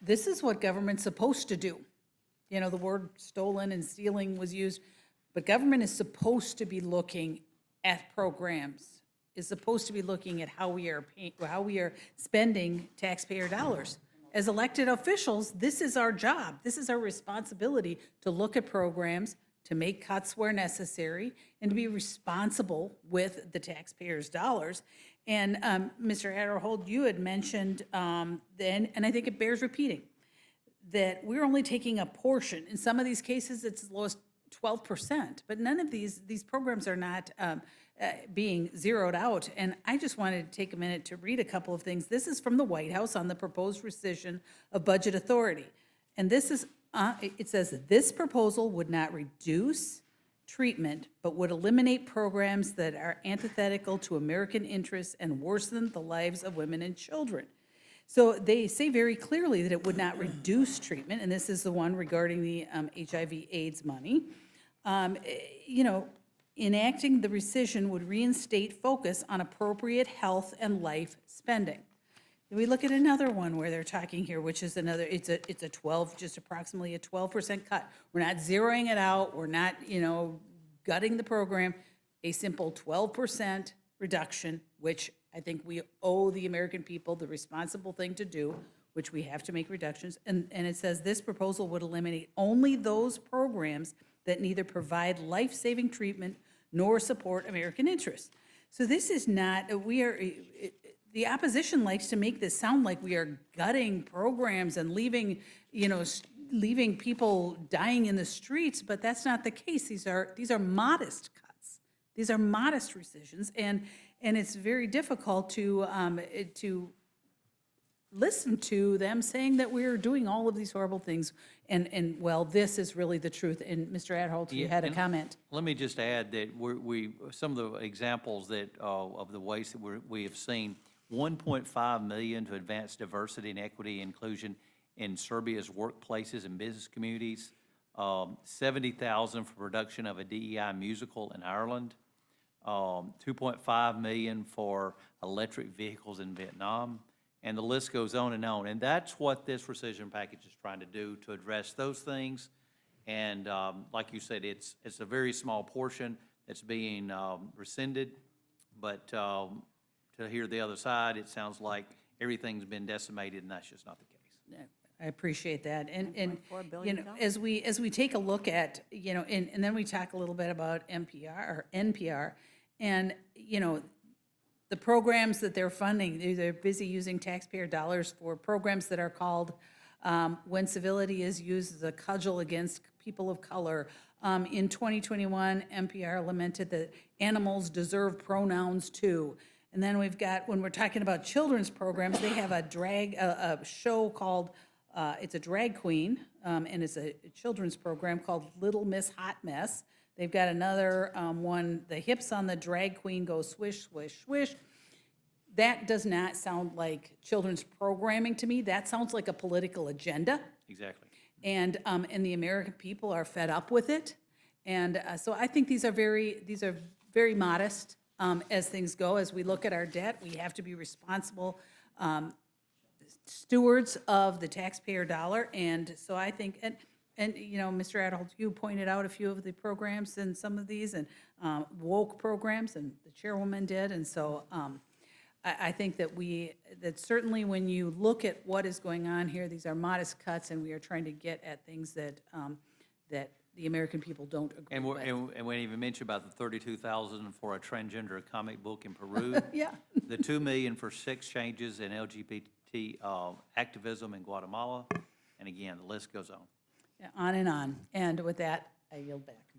this is what government's supposed to do. You know, the word stolen and stealing was used, but government is supposed to be looking at programs, is supposed to be looking at how we are spending taxpayer dollars. As elected officials, this is our job. This is our responsibility to look at programs, to make cuts where necessary, and to be responsible with the taxpayers' dollars. And Mr. Adderhold, you had mentioned then, and I think it bears repeating, that we're only taking a portion. In some of these cases, it's as low as 12%, but none of these programs are not being zeroed out. And I just wanted to take a minute to read a couple of things. This is from the White House on the proposed rescission of budget authority. And this is, it says, this proposal would not reduce treatment, but would eliminate programs that are antithetical to American interests and worsen the lives of women and children. So they say very clearly that it would not reduce treatment, and this is the one regarding the HIV/AIDS money. You know, enacting the rescission would reinstate focus on appropriate health and life spending. We look at another one where they're talking here, which is another, it's a 12, just approximately a 12% cut. We're not zeroing it out. We're not, you know, gutting the program. A simple 12% reduction, which I think we owe the American people the responsible thing to do, which we have to make reductions. And it says this proposal would eliminate only those programs that neither provide life-saving treatment nor support American interests. So this is not, the opposition likes to make this sound like we are gutting programs and leaving, you know, leaving people dying in the streets, but that's not the case. These are modest cuts. These are modest rescissions, and it's very difficult to listen to them saying that we're doing all of these horrible things, and well, this is really the truth. And Mr. Adholt, you had a comment. Let me just add that we some of the examples that of the ways that we have seen, 1.5 million to advance diversity and equity inclusion in Serbia's workplaces and business communities, 70,000 for production of a DEI musical in Ireland, 2.5 million for electric vehicles in Vietnam, and the list goes on. And that's what this rescission package is trying to do, to address those things. And like you said, it's a very small portion that's being rescinded, but to hear the other side, it sounds like everything's been decimated, and that's just not the case. I appreciate that. And you know, as we take a look at, you know, and then we talk a little bit about NPR, and, you know, the programs that they're funding, they're busy using taxpayer dollars for programs that are called When Civility is Used as a Cudgel Against People of Color. In 2021, NPR lamented that animals deserve pronouns too. And then we've got, when we're talking about children's programs, they have a show called, it's a drag queen, and it's a children's program called Little Miss Hot Mess. They've got another one, the hips on the drag queen go swish, swish, swish. That does not sound like children's programming to me. That sounds like a political agenda. Exactly. And the American people are fed up with it. And so I think these are very modest as things go. As we look at our debt, we have to be responsible stewards of the taxpayer dollar. And so I think, and you know, Mr. Adholt, you pointed out a few of the programs and some of these, and woke programs, and the chairwoman did. And so I think that that certainly when you look at what is going on here, these are modest cuts, and we are trying to get at things that that the American people don't agree with. And we even mentioned about the 32,000 for a transgender comic book in Peru. Yeah. The 2 million for sex changes and LGBT activism in Guatemala. And again, the list goes on. Yeah, on and on. And with that, I yield back.